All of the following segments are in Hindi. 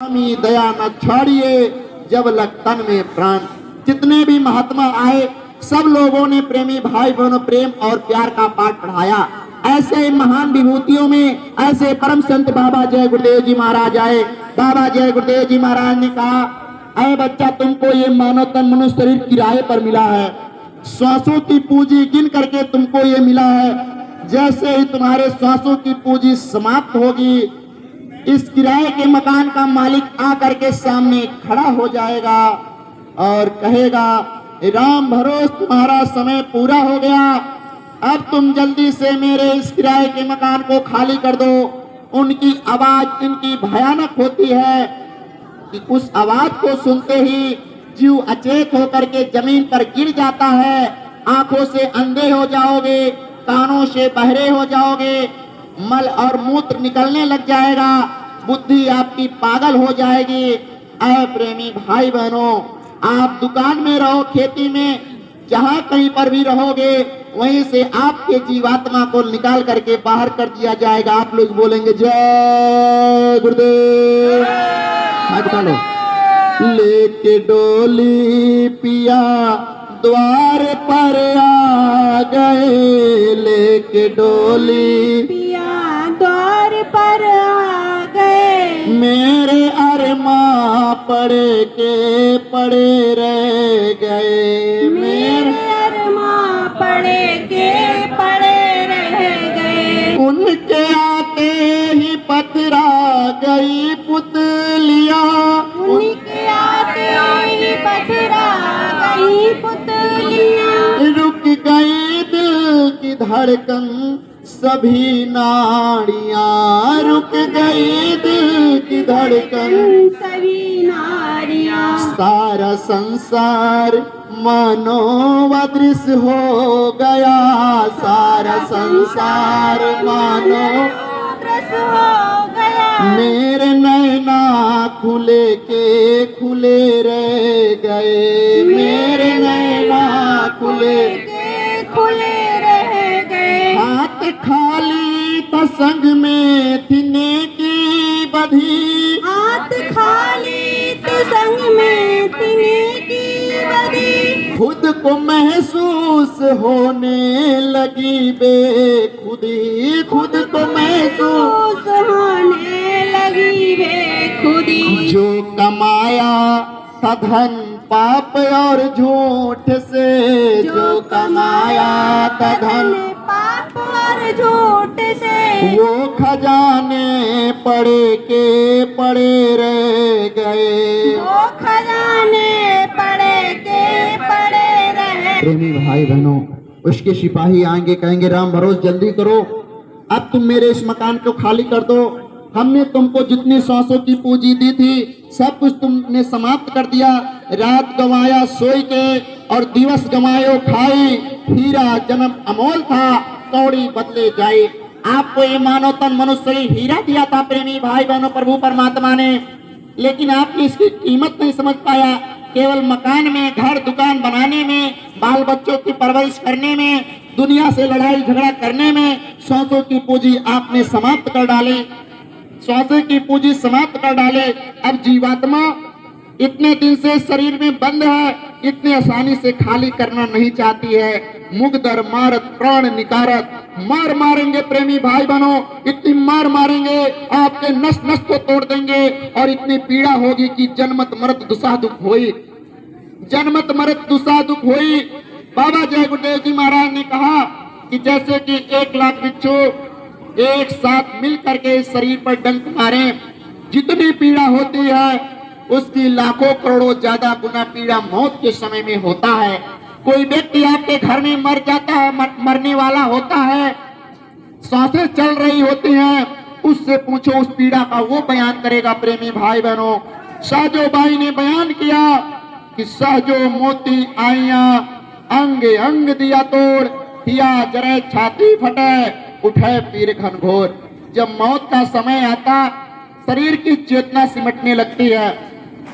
स्वामी दया न छोड़िए जब लग तन में प्राण। जितने भी महात्मा आए सब लोगों ने प्रेमी भाई बहनों प्रेम और प्यार का पाठ पढ़ाया। ऐसे महान विभूतियों में ऐसे परम संत बाबा जय गुरुदेव जी महाराज आए। बाबा जय गुरुदेव जी महाराज ने कहा, अरे बच्चा, तुमको ये मानव तन मनुष्य शरीर किराए पर मिला है। श्वासों की पूंजी गिन करके तुमको ये मिला है। जैसे ही तुम्हारे श्वासों की पूंजी समाप्त होगी, इस किराए के मकान का मालिक आकर के सामने खड़ा हो जाएगा और कहेगा, राम भरोस तुम्हारा समय पूरा हो गया, अब तुम जल्दी से मेरे इस किराए के मकान को खाली कर दो। उनकी आवाज इनकी भयानक होती है कि उस आवाज को सुनते ही जीव अचेत होकर के जमीन पर गिर जाता है। आंखों से अंधे हो जाओगे, कानों से बहरे हो जाओगे, मल और मूत्र निकलने लग जाएगा, बुद्धि आपकी पागल हो जाएगी। ऐ प्रेमी भाई बहनों, आप दुकान में रहो, खेती में, जहां कहीं पर भी रहोगे, वहीं से आपके जीवात्मा को निकाल करके बाहर कर दिया जाएगा। आप लोग बोलेंगे जय गुरुदेव। लो लेके डोली पिया द्वार पर आ गए, लेके डोली पिया द्वार पर आ गए। मेरे अरमां पड़े के पड़े रह गए, मेरे अरमां पड़े के पड़े रह गए। उनके आते ही पथरा गई पुतलिया, उनके आते ही पथरा गई पुतलियां। रुक गई दिल की धड़कन सभी नाड़ियां, रुक गई दिल की धड़कन सभी नारियां। सारा संसार मानो अदृश्य हो गया, सारा संसार मानो अदृश्य हो गया। मेरे नैना खुले के खुले रह गए, मेरे नैना खुले के खुले रह गए। हाथ खाली तो संग में थी नेकी बधी, हाथ खाली तो संग में तिने की बदी। खुद को महसूस होने लगी बेखुदी, खुद को महसूस होने लगी बेखुदी। जो कमाया था धन पाप और झूठ से, जो कमाया था धन पाप और झूठ से। वो खजाने पड़े के पड़े रह गए, वो खजाने पड़े के पड़े रहे। प्रेमी भाई बहनों, उसके सिपाही आएंगे, कहेंगे राम भरोस जल्दी करो, अब तुम मेरे इस मकान को खाली कर दो। हमने तुमको जितनी सांसों की पूंजी दी थी सब कुछ तुमने समाप्त कर दिया। रात गंवाया सोई के और दिवस गंवायो खाई, हीरा जन्म अमोल था कौड़ी बदले जाए। आपको ये मानव तन मनुष्य हीरा दिया था प्रेमी भाई बहनों प्रभु परमात्मा ने, लेकिन आपने इसकी कीमत नहीं समझ पाया। केवल मकान में, घर दुकान बनाने में, बाल बच्चों की परवरिश करने में, दुनिया से लड़ाई झगड़ा करने में सांसों की पूंजी आपने समाप्त कर डाली, सांसों की पूंजी समाप्त कर डाले। अब जीवात्मा इतने दिन से शरीर में बंद है, इतनी आसानी से खाली करना नहीं चाहती है। मुगदर मारत प्राण निकारत, मार मारेंगे प्रेमी भाई बहनों, इतनी मार मारेंगे आपके नस नस को तोड़ देंगे और इतनी पीड़ा होगी कि जन्मत मरत दुसा दुख होई, जन्मत मरत दुसा दुख होई। बाबा जय गुरुदेव जी महाराज ने कहा कि जैसे कि 1 लाख बिच्छू एक साथ मिल करके इस शरीर पर डंक मारे, जितनी पीड़ा होती है उसकी लाखों करोड़ों ज्यादा गुना पीड़ा मौत के समय में होता है। कोई व्यक्ति आपके घर में मर जाता है, मरने वाला होता है, सांसें चल रही होती हैं, उससे पूछो उस पीड़ा का, वो बयान करेगा। प्रेमी भाई बहनों, साजोबाई ने बयान किया कि सहजो मोती आइया अंग अंग दिया तोड़, हिया जरे छाती फटे उठे पीर घनघोर। जब मौत का समय आता शरीर की चेतना सिमटने लगती है।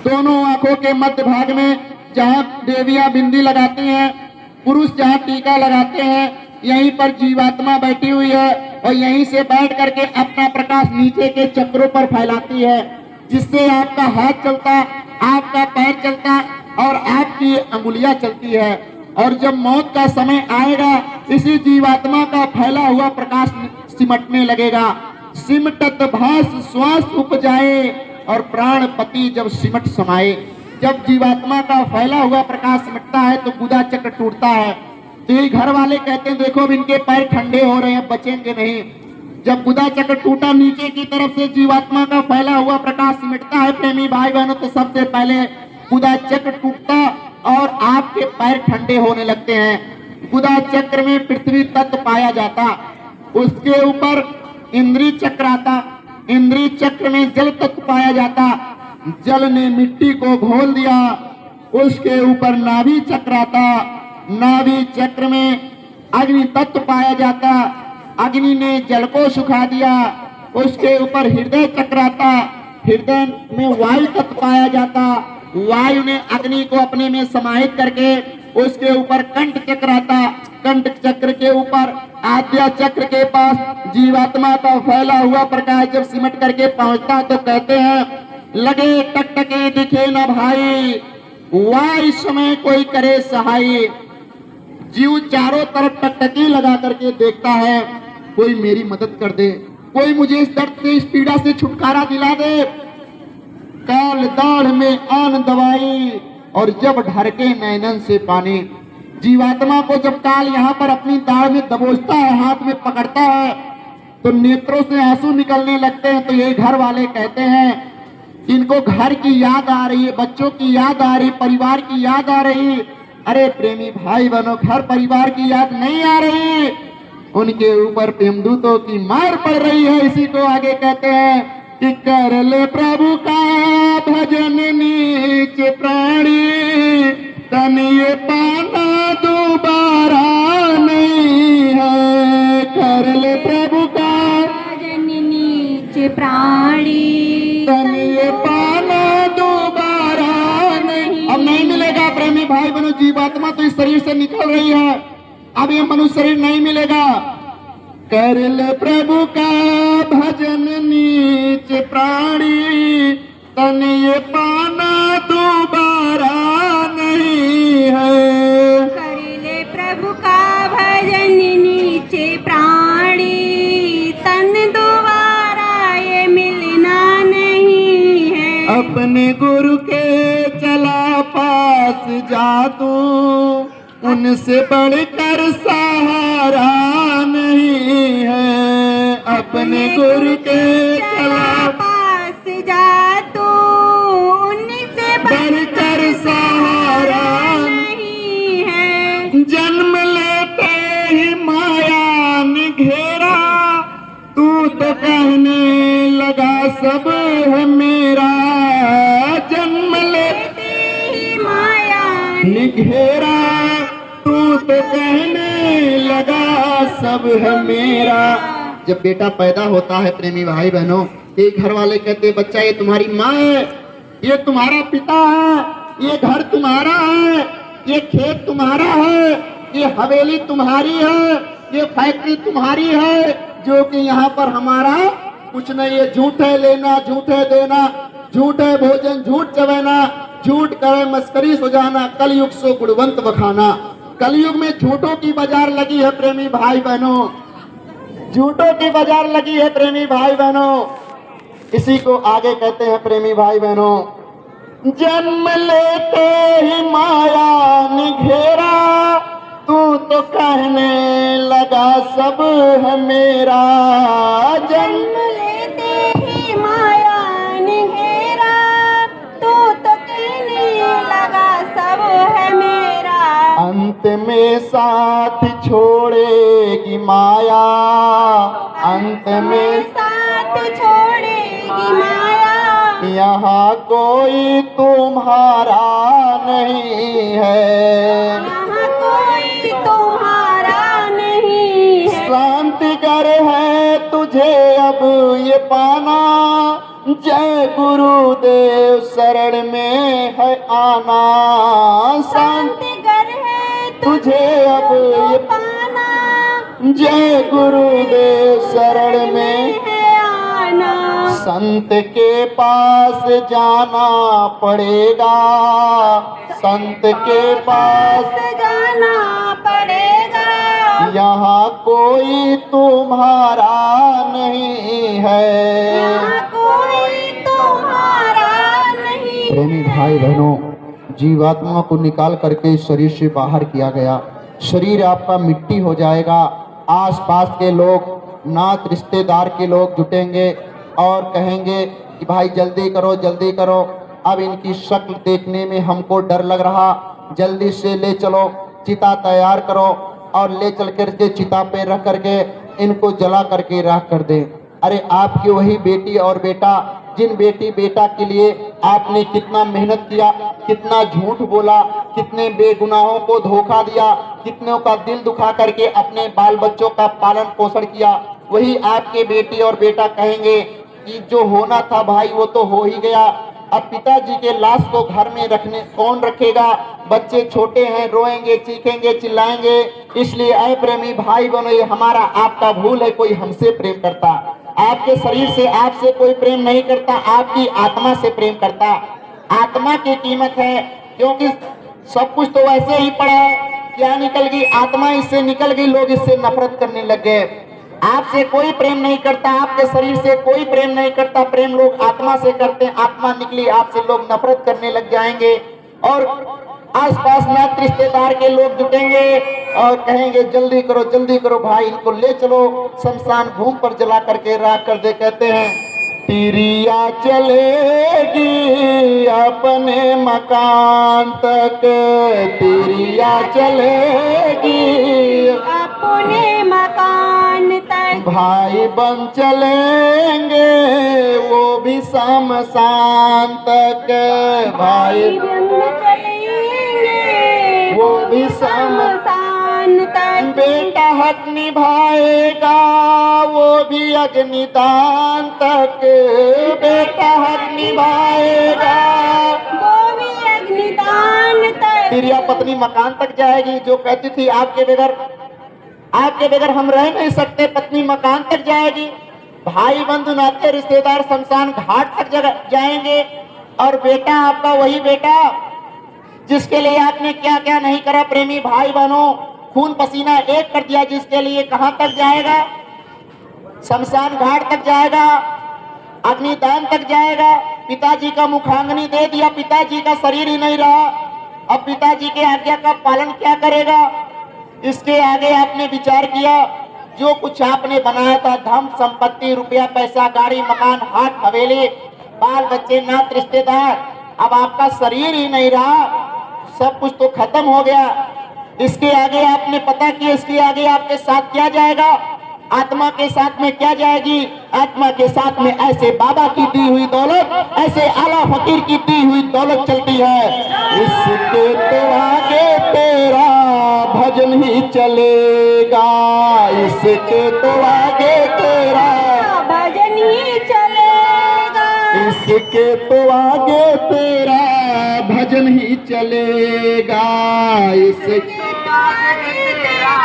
दोनों आंखों के मध्य भाग में जहाँ देवियां बिंदी लगाती हैं, पुरुष जहाँ टीका लगाते हैं, यहीं पर जीवात्मा बैठी हुई है और यहीं से बैठ करके अपना प्रकाश नीचे के चक्रों पर फैलाती है। जिससे आपका हाथ चलता, आपका पैर चलता और आपकी अंगुलियां चलती है। और जब मौत का समय आएगा, इसी जीवात्मा का फैला हुआ प्रकाश सिमटने लगेगा। सिमटत भास श्वास उपजाए और प्राणपति जब सिमट समाए। जब जीवात्मा का फैला हुआ प्रकाश सिमटता है तो गुदा चक्र टूटता है। तो ये घर वाले कहते हैं देखो अब इनके पैर ठंडे हो रहे हैं, बचेंगे नहीं। जब गुदा चक्र टूटा, नीचे की तरफ से जीवात्मा का फैला हुआ प्रकाश सिमटता है प्रेमी भाई बहनों, तो सबसे पहले गुदा चक्र टूटता और आपके पैर ठंडे होने लगते हैं। गुदा चक्र में पृथ्वी तत्व पाया जाता, उसके ऊपर इंद्री चक्र आता, इंद्री चक्र में जल तत्व पाया जाता, जल ने मिट्टी को घोल दिया, उसके ऊपर नाभि चक्र आता, नाभि चक्र में अग्नि तत्व पाया जाता, अग्नि ने जल को सुखा दिया, उसके ऊपर हृदय चक्र आता, हृदय में वायु तत्व पाया जाता, वायु ने अग्नि को अपने में समाहित करके उसके ऊपर कंठ चक्र आता, कंठ चक्र के ऊपर आद्या चक्र के पास जीवात्मा का फैला हुआ प्रकाश जब सिमट करके पहुंचता तो कहते हैं लगे टकटके दिखे न भाई, वाह इस समय कोई करे सहाय। जीव चारों तरफ टकटकी लगा करके देखता है, कोई मेरी मदद कर दे, कोई मुझे इस दर्द से, इस पीड़ा से छुटकारा दिला दे। काल दाढ़ में आन दवाई और जब ढरके नैनन से पानी। जीवात्मा को जब काल यहाँ पर अपनी दाढ़ में दबोचता है, हाथ में पकड़ता है, तो नेत्रों से आंसू निकलने लगते हैं। तो ये घर वाले कहते हैं इनको घर की याद आ रही है, बच्चों की याद आ रही, परिवार की याद आ रही। अरे प्रेमी भाई बहनों, घर परिवार की याद नहीं आ रही, उनके ऊपर प्रेमदूतों की मार पड़ रही है। इसी को आगे कहते हैं कि कर ले प्रभु का भजन नीच प्राणी, तन ये पाना दोबारा नहीं है। कर ले प्रभु का भजन नीच प्राणी, तन ये पाना दोबारा नहीं। अब नहीं मिलेगा प्रेमी भाई बहनों, जीवात्मा तो इस शरीर से निकल रही है, अब ये मनुष्य शरीर नहीं मिलेगा। कर ले प्रभु का भजन नीच प्राणी, तन ये पाना दोबारा नहीं है। कर ले प्रभु का भजन नीचे प्राणी, तन दोबारा ये मिलना नहीं है। अपने गुरु के चला पास जा तू, उनसे बढ़कर सहारा नहीं है। अपने गुरु के चला पास जा तू, उनसे बढ़कर सहारा नहीं है। जन्म लेते ही माया ने घेरा, तू तो कहने लगा सब है मेरा। जन्म लेते ही माया ने घेरा, तू तो कहने लगा सब है मेरा। जब बेटा पैदा होता है प्रेमी भाई बहनों, एक घर वाले कहते हैं बच्चा ये तुम्हारी माँ है, ये तुम्हारा पिता है, ये घर तुम्हारा है, ये खेत तुम्हारा है, ये हवेली तुम्हारी है, ये फैक्ट्री तुम्हारी है, जो कि यहाँ पर हमारा कुछ नहीं है। झूठे लेना, झूठे देना, झूठे भोजन, झूठ चबाना, झूठ करे मस्करी सुझाना, कलयुग सो गुणवंत बखाना। कलयुग में झूठों की बाजार लगी है प्रेमी भाई बहनों, झूठों की बाजार लगी है प्रेमी भाई बहनों। इसी को आगे कहते हैं प्रेमी भाई बहनों, जन्म लेते ही माया ने घेरा, तू तो कहने लगा सब है मेरा। जन्म लेते ही माया ने घेरा, तू तो कहने लगा सब है मेरा। अंत में साथ छोड़ेगी माया, अंत में साथ छोड़ेगी माया। यहाँ कोई तुम्हारा नहीं है, यहाँ कोई तुम्हारा नहीं है। शांति कर है तुझे अब ये पाना, जय गुरुदेव शरण में है आना। शांति कर है तुझे अब ये पाना, जय गुरुदेव शरण में है आना। संत के पास जाना पड़ेगा, संत के पास जाना पड़ेगा। यहाँ कोई तुम्हारा नहीं है, यहाँ कोई तुम्हारा नहीं। प्रेमी भाई बहनों, जीवात्मा को निकाल करके इस शरीर से बाहर किया गया। शरीर आपका मिट्टी हो जाएगा। आसपास के लोग, नात रिश्तेदार के लोग जुटेंगे और कहेंगे कि भाई जल्दी करो जल्दी करो, अब इनकी शक्ल देखने में हमको डर लग रहा, जल्दी से ले चलो, चिता तैयार करो और ले चल करके चिता पे रख करके इनको जला करके राख कर दे। अरे आपकी वही बेटी और बेटा, जिन बेटी बेटा के लिए आपने कितना मेहनत किया, कितना झूठ बोला, कितने बेगुनाहों को धोखा दिया, कितनों का दिल दुखा करके अपने बाल बच्चों का पालन पोषण किया, वही आपके बेटी और बेटा कहेंगे कि जो होना था भाई वो तो हो ही गया, अब पिताजी के लाश को घर में रखने कौन रखेगा, बच्चे छोटे हैं, रोएंगे चीखेंगे चिल्लाएंगे। इसलिए ऐ प्रेमी भाई बहनों, ये हमारा आपका भूल है, कोई हमसे प्रेम करता, आपके शरीर से आपसे कोई प्रेम नहीं करता, आपकी आत्मा से प्रेम करता। आत्मा की कीमत है, क्योंकि सब कुछ तो वैसे ही पड़ा है, क्या निकल गई आत्मा, इससे निकल गई, लोग इससे नफरत करने लग गए। आपसे कोई प्रेम नहीं करता, आपके शरीर से कोई प्रेम नहीं करता, प्रेम लोग आत्मा से करते हैं। आत्मा निकली आपसे, लोग नफरत करने लग जाएंगे और आसपास नात रिश्तेदार के लोग जुटेंगे और कहेंगे जल्दी करो भाई, इनको ले चलो शमशान भूमि पर जला करके राख कर दे। कहते हैं तिरिया चलेगी अपने मकान तक, तिरिया चलेगी अपने मकान तक, भाई बन चलेंगे वो भी शमशान तक, भाई बन चलेंगे वो भी शमशान तक। बेटा हक निभाएगा वो भी अग्निदान तक, बेटा हक निभाएगा वो भी अग्निदान तक। तिरिया पत्नी मकान तक जाएगी, जो कहती थी आपके बगैर हम रह नहीं सकते, पत्नी मकान तक जाएगी। भाई बंधु नाते रिश्तेदार शमशान घाट तक जाएंगे और बेटा आपका वही बेटा जिसके लिए आपने क्या क्या नहीं करा, प्रेमी भाई बहनों, खून पसीना एक कर दिया जिसके लिए, कहां तक जाएगा, शमशान घाट तक जाएगा, अग्निदान तक जाएगा। पिताजी का मुखांगनी दे दिया, पिताजी का शरीर ही नहीं रहा, अब पिताजी के आज्ञा का पालन क्या करेगा। इसके आगे आपने विचार किया, जो कुछ आपने बनाया था, धन संपत्ति, रुपया पैसा, गाड़ी मकान, हाथ हवेली, बाल बच्चे, नात रिश्तेदार, अब आपका शरीर ही नहीं रहा, सब कुछ तो खत्म हो गया। इसके आगे आपने पता किया, इसके आगे आपके साथ क्या जाएगा, आत्मा के साथ में क्या जाएगी, आत्मा के साथ में ऐसे बाबा की दी हुई दौलत, ऐसे आला फकीर की दी हुई दौलत चलती है। इसके तो आगे तेरा भजन ही चलेगा, इसके तो आगे तेरा भजन ही चलेगा, इसके तो आगे तेरा भजन ही चलेगा, इसके तो आगे तेरा